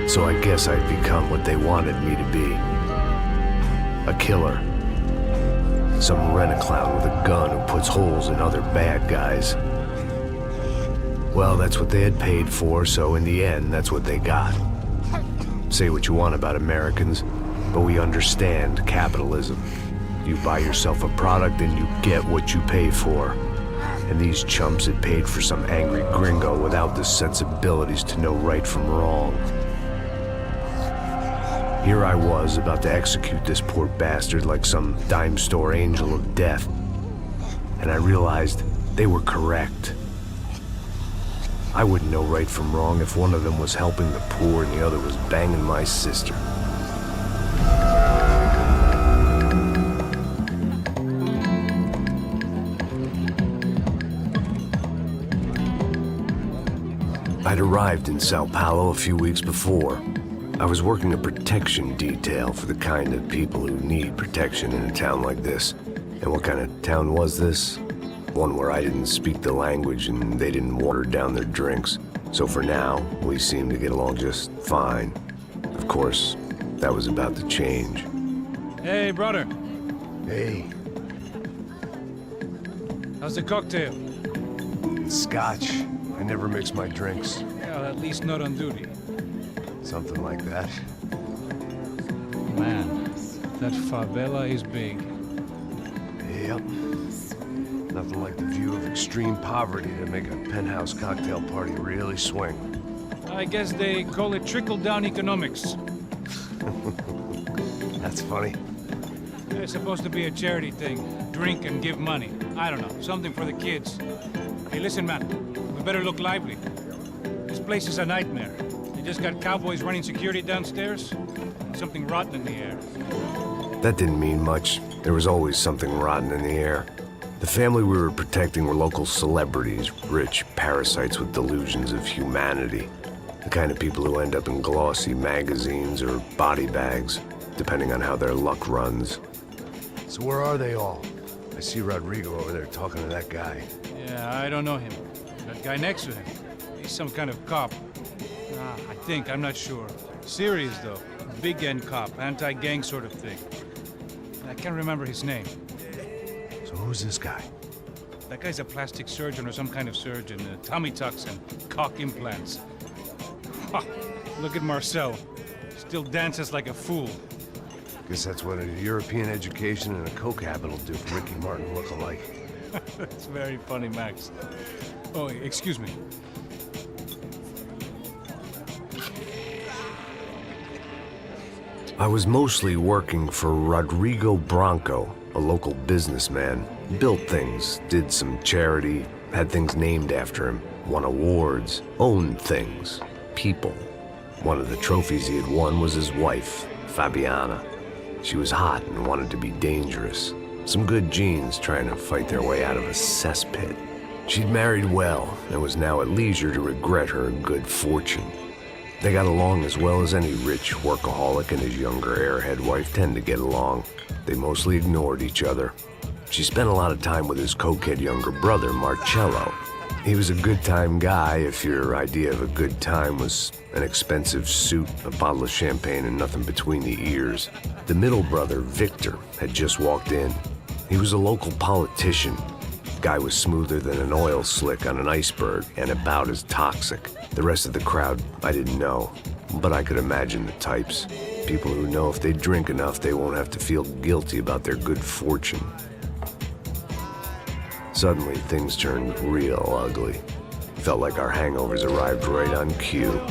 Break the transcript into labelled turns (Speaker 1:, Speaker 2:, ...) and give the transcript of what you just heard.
Speaker 1: So I guess I'd become what they wanted me to be. A killer. Some rent-a-clown with a gun who puts holes in other bad guys. Well, that's what they had paid for, so in the end, that's what they got. Say what you want about Americans, but we understand capitalism. You buy yourself a product and you get what you pay for. And these chumps had paid for some angry gringo without the sensibilities to know right from wrong. Here I was, about to execute this poor bastard like some dime store angel of death. And I realized they were correct. I wouldn't know right from wrong if one of them was helping the poor and the other was banging my sister. I'd arrived in São Paulo a few weeks before. I was working a protection detail for the kind of people who need protection in a town like this. And what kind of town was this? One where I didn't speak the language and they didn't water down their drinks. So for now, we seemed to get along just fine. Of course, that was about to change.
Speaker 2: Hey, brother.
Speaker 1: Hey.
Speaker 2: How's the cocktail?
Speaker 1: Scotch. I never mix my drinks.
Speaker 2: Well, at least not on duty.
Speaker 1: Something like that.
Speaker 2: Man, that favela is big.
Speaker 1: Yep. Nothing like the view of extreme poverty to make a penthouse cocktail party really swing.
Speaker 2: I guess they call it trickle-down economics.
Speaker 1: That's funny.
Speaker 2: It's supposed to be a charity thing. Drink and give money. I don't know, something for the kids. Hey, listen, man. We better look lively. This place is a nightmare. They just got cowboys running security downstairs. And something rotten in the air.
Speaker 1: That didn't mean much. There was always something rotten in the air. The family we were protecting were local celebrities, rich parasites with delusions of humanity. The kind of people who end up in glossy magazines or body bags, depending on how their luck runs. So where are they all? I see Rodrigo over there talking to that guy.
Speaker 2: Yeah, I don't know him. That guy next to him. He's some kind of cop. I think, I'm not sure. Serious, though. Big N cop, anti-gang sort of thing. I can't remember his name.
Speaker 1: So who's this guy?
Speaker 2: That guy's a plastic surgeon or some kind of surgeon. Tummy tucks and cock implants. Ha! Look at Marcel. Still dances like a fool.
Speaker 1: Guess that's what a European education and a coke habit will do for Ricky Martin look-alike.
Speaker 2: That's very funny, Max. Oh, excuse me.
Speaker 1: I was mostly working for Rodrigo Branco, a local businessman. Built things, did some charity, had things named after him, won awards, owned things, people. One of the trophies he had won was his wife, Fabiana. She was hot and wanted to be dangerous. Some good genes trying to fight their way out of a cesspit. She'd married well and was now at leisure to regret her good fortune. They got along as well as any rich workaholic and his younger airhead wife tend to get along. They mostly ignored each other. She spent a lot of time with his cokehead younger brother, Marcello. He was a good-time guy if your idea of a good time was an expensive suit, a bottle of champagne, and nothing between the ears. The middle brother, Victor, had just walked in. He was a local politician. Guy was smoother than an oil slick on an iceberg and about as toxic. The rest of the crowd, I didn't know, but I could imagine the types. People who know if they drink enough, they won't have to feel guilty about their good fortune. Suddenly, things turned real ugly. Felt like our hangovers arrived right on cue.